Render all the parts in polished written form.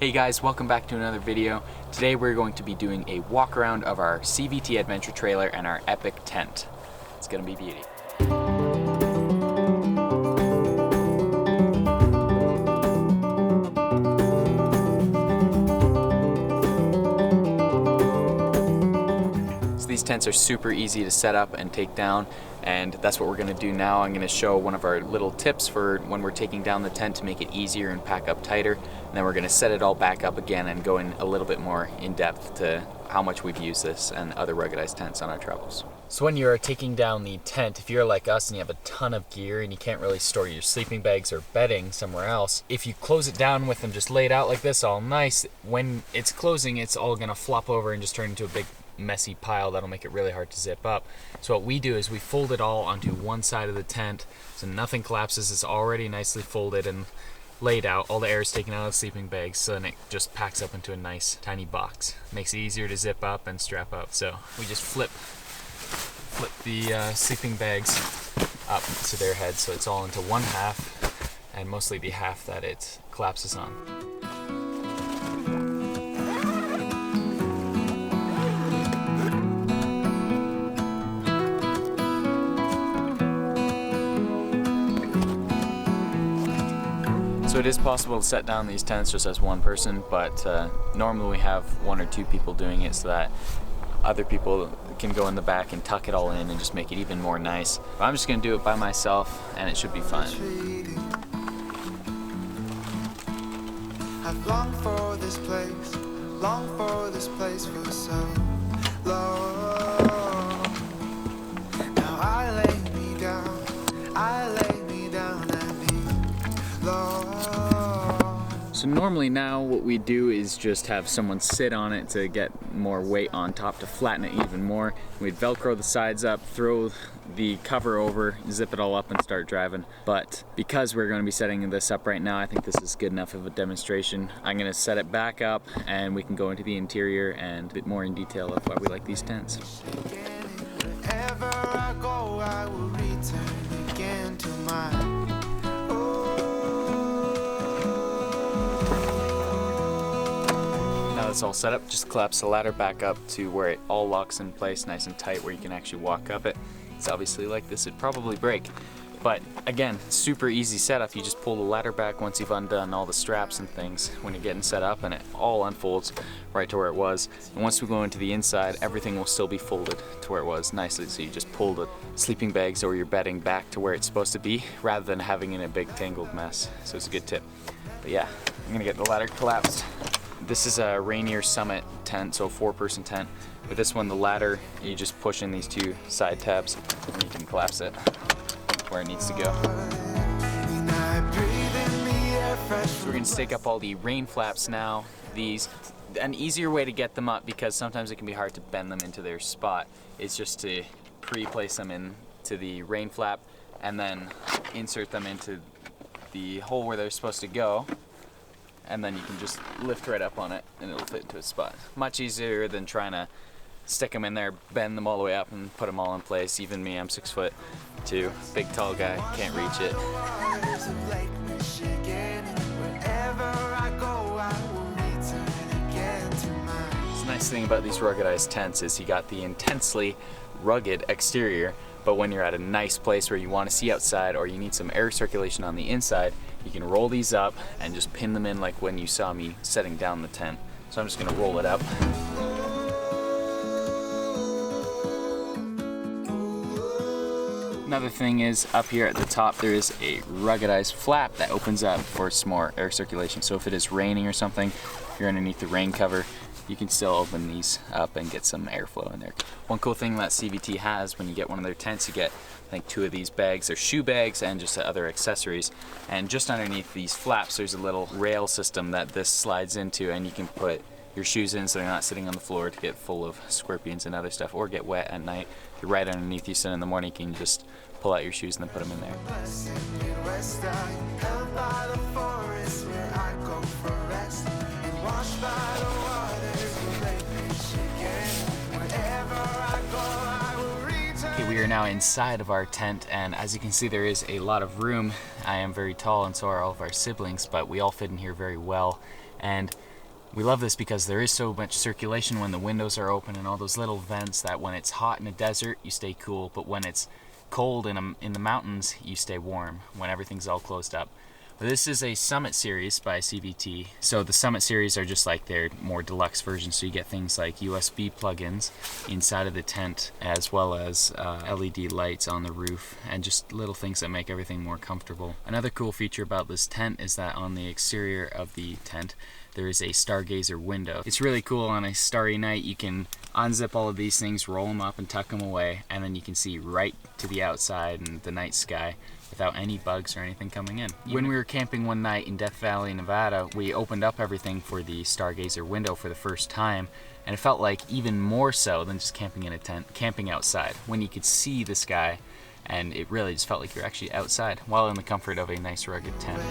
Hey guys, welcome back to another video. Today we're going to be doing a walk around of our CVT adventure trailer and our epic tent. It's gonna be beauty. So these tents are super easy to set up and take down, and that's what we're gonna do now. I'm gonna show one of our little tips for when we're taking down the tent to make it easier and pack up tighter. And then we're gonna set it all back up again and go in a little bit more in depth to how much we've used this and other ruggedized tents on our travels. So when you're taking down the tent, if you're like us and you have a ton of gear and you can't really store your sleeping bags or bedding somewhere else, if you close it down with them just laid out like this all nice, when it's closing, it's all gonna flop over and just turn into a big messy pile that'll make it really hard to zip up. So what we do is we fold it all onto one side of the tent so nothing collapses. It's already nicely folded and laid out. All the air is taken out of the sleeping bags, so then it just packs up into a nice tiny box. Makes it easier to zip up and strap up. So we just flip the sleeping bags up to their head so it's all into one half, and mostly the half that it collapses on. So it is possible to set down these tents just as one person, but normally we have one or two people doing it so that other people can go in the back and tuck it all in and just make it even more nice. But I'm just gonna do it by myself and it should be fun. I've longed for this place for so long. Now I lay me down and be lost. So normally now what we do is just have someone sit on it to get more weight on top to flatten it even more. We'd Velcro the sides up, throw the cover over, zip it all up and start driving. But because we're going to be setting this up right now, I think this is good enough of a demonstration. I'm going to set it back up and we can go into the interior and a bit more in detail of why we like these tents. Wherever I go, I will return again to my Now that's all set up, just collapse the ladder back up to where it all locks in place nice and tight where you can actually walk up it. It's obviously like this, it'd probably break. But again, super easy setup. You just pull the ladder back once you've undone all the straps and things when you're getting set up, and it all unfolds right to where it was. And once we go into the inside, everything will still be folded to where it was nicely. So you just pull the sleeping bags or your bedding back to where it's supposed to be rather than having it in a big tangled mess. So it's a good tip. But yeah, I'm gonna get the ladder collapsed. This is a Rainier Summit tent, so a 4-person tent. With this one, the ladder, you just push in these two side tabs and you can collapse it where it needs to go. So we're gonna stake up all the rain flaps now. An easier way to get them up, because sometimes it can be hard to bend them into their spot, is just to pre-place them into the rain flap and then insert them into the hole where they're supposed to go. And then you can just lift right up on it and it'll fit into its spot. Much easier than trying to stick them in there, bend them all the way up and put them all in place. Even me, I'm 6'2", big tall guy, can't reach it. The nice thing about these ruggedized tents is you got the intensely rugged exterior, but when you're at a nice place where you want to see outside or you need some air circulation on the inside, you can roll these up and just pin them in like when you saw me setting down the tent. So I'm just gonna roll it up. Another thing is, up here at the top there is a ruggedized flap that opens up for some more air circulation. So if it is raining or something, if you're underneath the rain cover, you can still open these up and get some airflow in there. One cool thing that CVT has when you get one of their tents, you get I think 2 of these bags. They're shoe bags and just other accessories. And just underneath these flaps, there's a little rail system that this slides into, and you can put your shoes in so they're not sitting on the floor to get full of scorpions and other stuff or get wet at night. They're right underneath you, so in the morning you can just pull out your shoes and then put them in there. Okay, we are now inside of our tent, and as you can see there is a lot of room. I am very tall and so are all of our siblings, but we all fit in here very well. And We love this because there is so much circulation when the windows are open and all those little vents that when it's hot in a desert, you stay cool, but when it's cold in the mountains, you stay warm when everything's all closed up. This is a Summit series by CVT. So the Summit series are just like their more deluxe versions. So you get things like USB plugins inside of the tent, as well as LED lights on the roof, and just little things that make everything more comfortable. Another cool feature about this tent is that on the exterior of the tent, there is a Stargazer window. It's really cool. On a starry night, you can unzip all of these things, roll them up and tuck them away, and then you can see right to the outside and the night sky without any bugs or anything coming in. When we were camping one night in Death Valley, Nevada, we opened up everything for the Stargazer window for the first time, and it felt like even more so than just camping in a tent, camping outside, when you could see the sky, and it really just felt like you're actually outside while in the comfort of a nice rugged tent.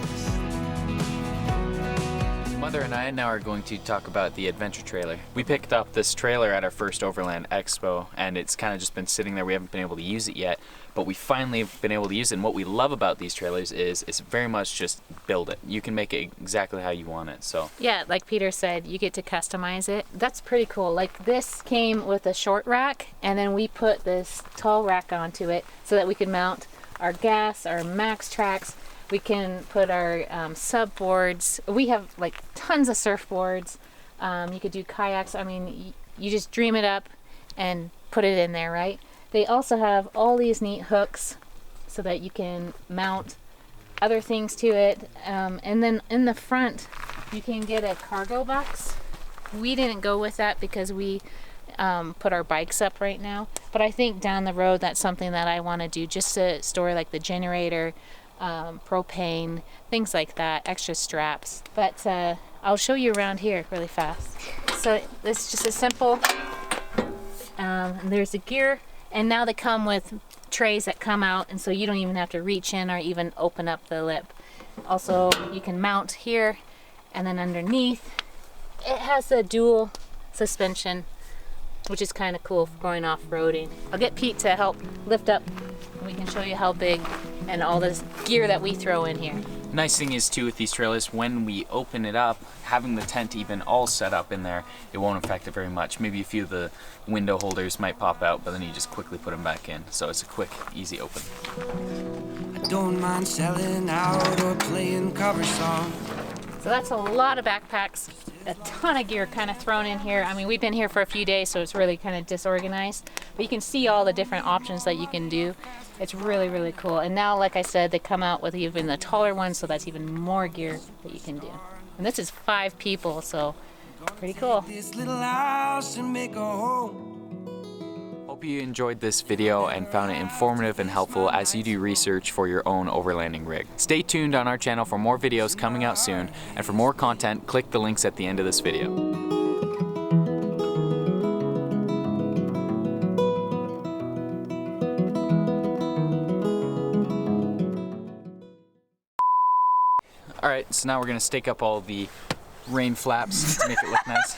Mother and I now are going to talk about the adventure trailer. We picked up this trailer at our first Overland Expo, and it's kind of just been sitting there. We haven't been able to use it yet, but we finally have been able to use it. And what we love about these trailers is it's very much just build it. You can make it exactly how you want it. So yeah, like Peter said, you get to customize it. That's pretty cool. Like this came with a short rack, and then we put this tall rack onto it so that we could mount our gas, our max tracks. We can put our sub boards. We have like tons of surfboards. You could do kayaks. I mean, you just dream it up and put it in there, right? They also have all these neat hooks so that you can mount other things to it. And then in the front, you can get a cargo box. We didn't go with that because we put our bikes up right now. But I think down the road, that's something that I want to do, just to store like the generator, propane, things like that, extra straps. But I'll show you around here really fast. So this is just a simple, and there's a gear, and now they come with trays that come out, and so you don't even have to reach in or even open up the lip. Also, you can mount here, and then underneath, it has a dual suspension, which is kind of cool for going off-roading. I'll get Pete to help lift up, and we can show you how big and all this gear that we throw in here. nice thing is too with these trailers, when we open it up, having the tent even all set up in there, it won't affect it very much. Maybe a few of the window holders might pop out, but then you just quickly put them back in. So it's a quick, easy open. I don't mind selling out or playing cover songs. So that's a lot of backpacks, a ton of gear kind of thrown in here. I mean, we've been here for a few days, so it's really kind of disorganized. But you can see all the different options that you can do. It's really, really cool. And now, like I said, they come out with even the taller ones, so that's even more gear that you can do. And this is 5 people, so pretty cool. This little house and make a home. Hope you enjoyed this video and found it informative and helpful as you do research for your own overlanding rig. Stay tuned on our channel for more videos coming out soon, and for more content, click the links at the end of this video. Alright, so now we're going to stake up all the rain flaps to make it look nice.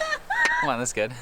Come on, that's good.